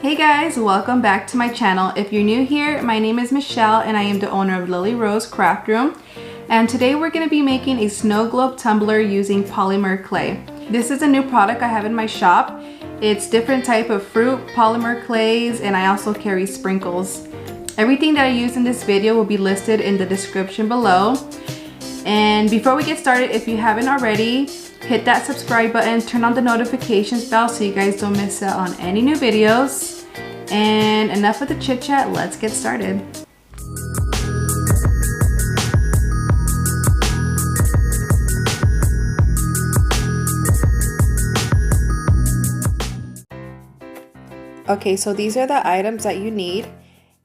Hey guys, welcome back to my channel. If you're new here, my name is Michelle and I am the owner of LilyRoseCraftroom. And today we're going to be making a snow globe tumbler using polymer clay. This is a new product I have in my shop. It's different type of fruit, polymer clays, and I also carry sprinkles. Everything that I use in this video will be listed in the description below. And before we get started, if you haven't already, hit that subscribe button, turn on the notifications bell so you guys don't miss out on any new videos. And enough with the chit chat, let's get started. Okay, so these are the items that you need.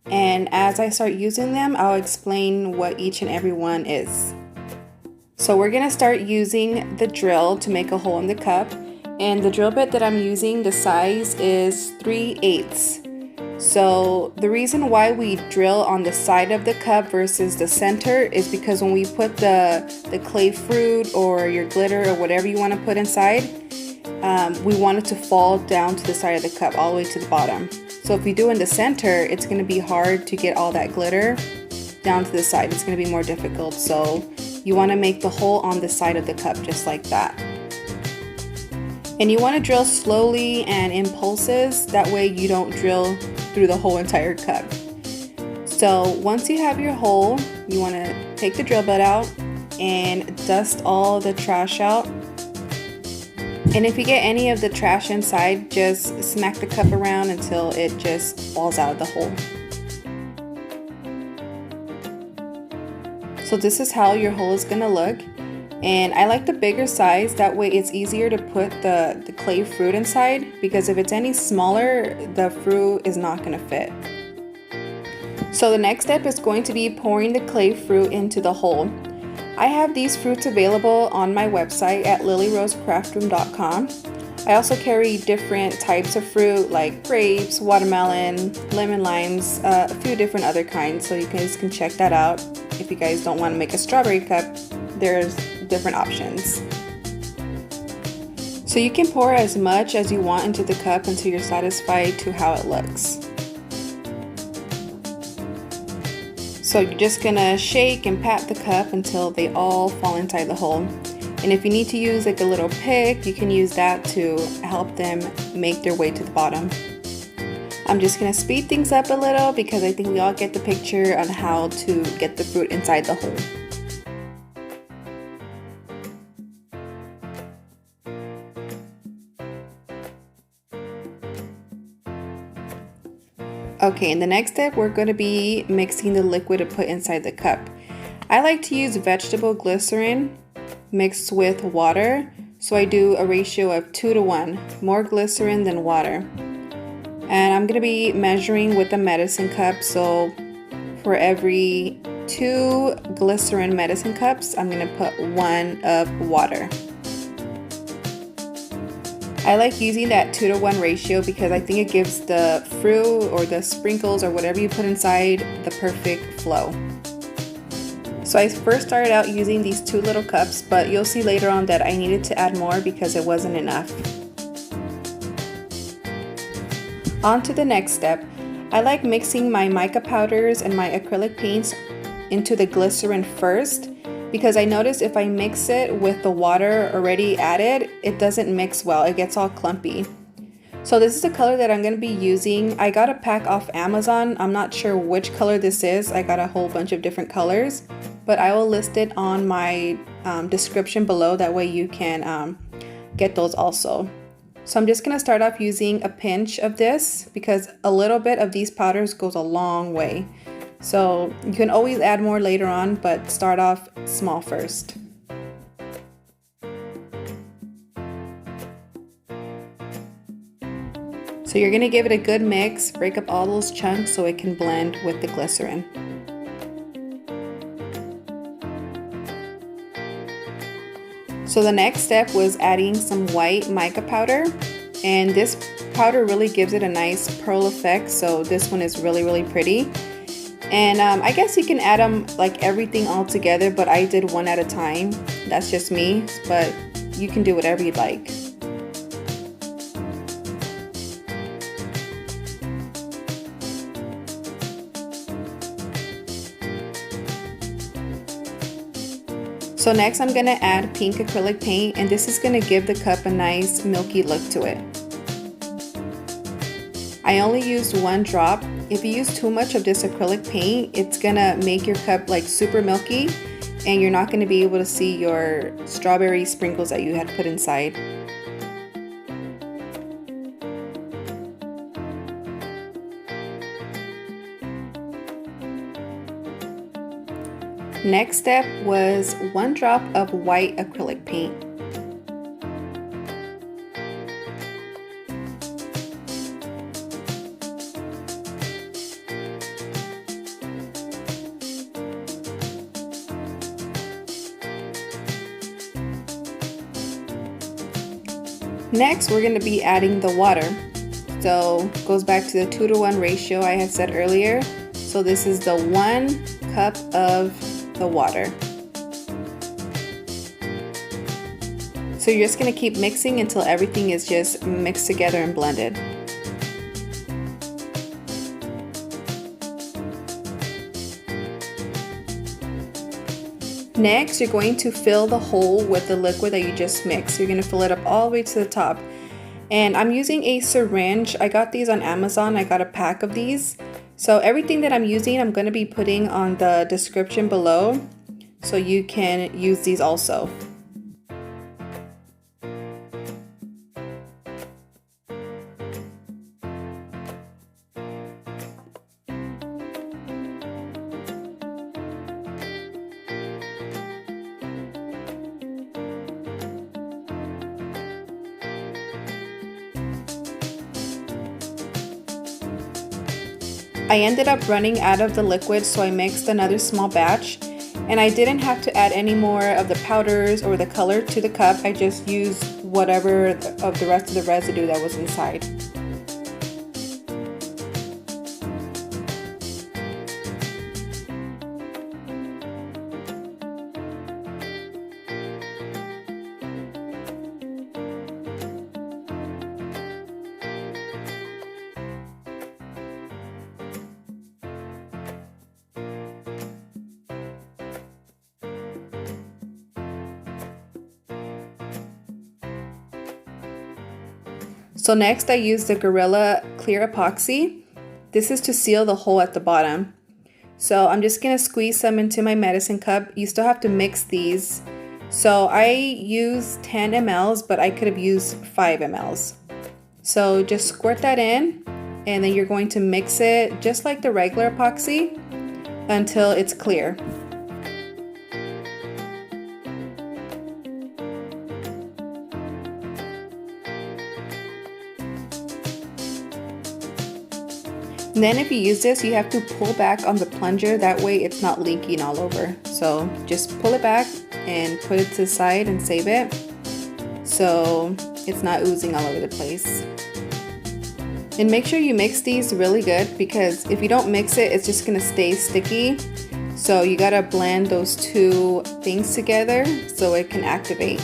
And as I start using them, I'll explain what each and every one is. So we're gonna start using the drill to make a hole in the cup. And the drill bit that I'm using, the size is 3/8. So the reason why we drill on the side of the cup versus the center is because when we put the clay fruit or your glitter or whatever you want to put inside, we want it to fall down to the side of the cup all the way to the bottom. So if you do in the center, it's going to be hard to get all that glitter down to the side. It's going to be more difficult. So you want to make the hole on the side of the cup just like that. And you want to drill slowly and in pulses, that way you don't drill through the whole entire cup. So once you have your hole, you want to take the drill bit out and dust all the trash out. And if you get any of the trash inside, just smack the cup around until it just falls out of the hole. So this is how your hole is going to look. And I like the bigger size, that way it's easier to put the clay fruit inside, because if it's any smaller, the fruit is not going to fit. So the next step is going to be pouring the clay fruit into the hole. I have these fruits available on my website at LilyRoseCraftroom.com. I also carry different types of fruit like grapes, watermelon, lemon limes, a few different other kinds, so you guys can check that out. If you guys don't want to make a strawberry cup, there's different options. So you can pour as much as you want into the cup until you're satisfied to how it looks. So you're just gonna shake and pat the cup until they all fall inside the hole. And if you need to use like a little pick, you can use that to help them make their way to the bottom. I'm just gonna speed things up a little because I think we all get the picture on how to get the fruit inside the hole. Okay, in the next step, we're going to be mixing the liquid to put inside the cup. I like to use vegetable glycerin mixed with water, so I do a ratio of 2 to 1, more glycerin than water. And I'm going to be measuring with a medicine cup, so for every 2 glycerin medicine cups, I'm going to put 1 of water. I like using that 2 to 1 ratio because I think it gives the fruit or the sprinkles or whatever you put inside the perfect flow. So I first started out using these 2 little cups, but you'll see later on that I needed to add more because it wasn't enough. On to the next step. I like mixing my mica powders and my acrylic paints into the glycerin first, because I notice if I mix it with the water already added, it doesn't mix well, it gets all clumpy. So this is the color that I'm going to be using. I got a pack off Amazon. I'm not sure which color this is. I got a whole bunch of different colors, but I will list it on my description below, that way you can get those also. So I'm just going to start off using a pinch of this because a little bit of these powders goes a long way. So you can always add more later on, but start off small first. So you're going to give it a good mix, break up all those chunks so it can blend with the glycerin. So the next step was adding some white mica powder, and this powder really gives it a nice pearl effect, so this one is really pretty. And I guess you can add them like everything all together, but I did one at a time. That's just me, but you can do whatever you'd like. So next I'm gonna add pink acrylic paint, and this is gonna give the cup a nice milky look to it. I only used 1 drop. If you use too much of this acrylic paint, it's gonna make your cup like super milky, and you're not gonna be able to see your strawberry sprinkles that you had put inside. Next step was 1 drop of white acrylic paint. Next, we're going to be adding the water. So it goes back to the 2-to-1 ratio I had said earlier. So this is the 1 cup of the water. So you're just going to keep mixing until everything is just mixed together and blended. Next, you're going to fill the hole with the liquid that you just mixed. You're going to fill it up all the way to the top. And I'm using a syringe. I got these on Amazon. I got a pack of these. So everything that I'm using, I'm going to be putting on the description below, so you can use these also. I ended up running out of the liquid, so I mixed another small batch, and I didn't have to add any more of the powders or the color to the cup. I just used whatever of the rest of the residue that was inside. So next I used the Gorilla Clear Epoxy. This is to seal the hole at the bottom. So I'm just gonna squeeze some into my medicine cup. You still have to mix these. So I used 10 mLs, but I could have used 5 mLs. So just squirt that in, and then you're going to mix it just like the regular epoxy until it's clear. And then if you use this, you have to pull back on the plunger, that way it's not leaking all over. So just pull it back and put it to the side and save it, so it's not oozing all over the place. And make sure you mix these really good, because if you don't mix it, it's just gonna stay sticky. So you gotta blend those two things together so it can activate.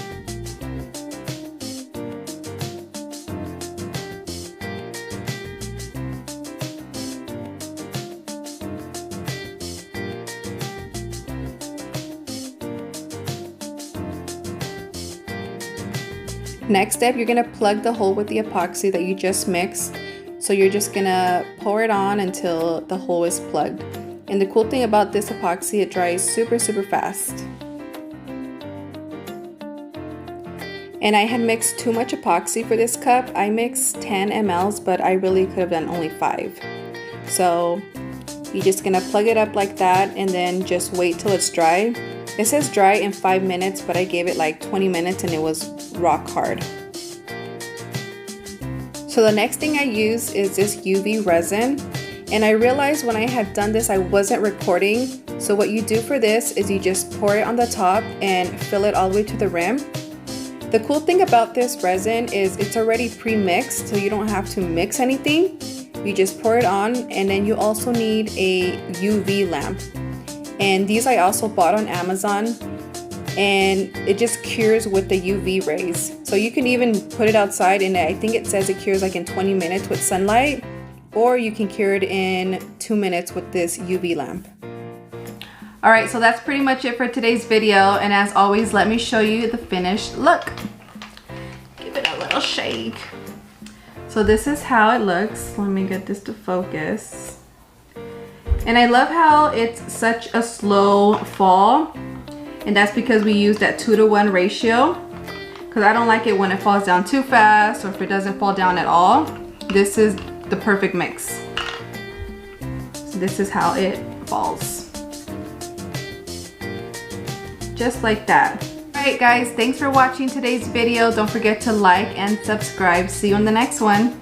Next step, you're gonna plug the hole with the epoxy that you just mixed. So you're just gonna pour it on until the hole is plugged. And the cool thing about this epoxy, it dries super fast. And I had mixed too much epoxy for this cup. I mixed 10 mLs, but I really could have done only 5. So you're just gonna plug it up like that and then just wait till it's dry. It says dry in 5 minutes, but I gave it like 20 minutes and it was rock hard. So the next thing I use is this UV resin. And I realized when I had done this, I wasn't recording. So what you do for this is you just pour it on the top and fill it all the way to the rim. The cool thing about this resin is it's already pre-mixed, so you don't have to mix anything. You just pour it on, and then you also need a UV lamp. And these I also bought on Amazon, and it just cures with the UV rays. So you can even put it outside, and I think it says it cures like in 20 minutes with sunlight, or you can cure it in 2 minutes with this UV lamp. Alright, so that's pretty much it for today's video, and as always, let me show you the finished look. Give it a little shake. So this is how it looks. Let me get this to focus. And I love how it's such a slow fall, and that's because we used that 2-to-1 ratio, because I don't like it when it falls down too fast or if it doesn't fall down at all. This is the perfect mix. So this is how it falls. Just like that. Alright guys, thanks for watching today's video. Don't forget to like and subscribe. See you in the next one.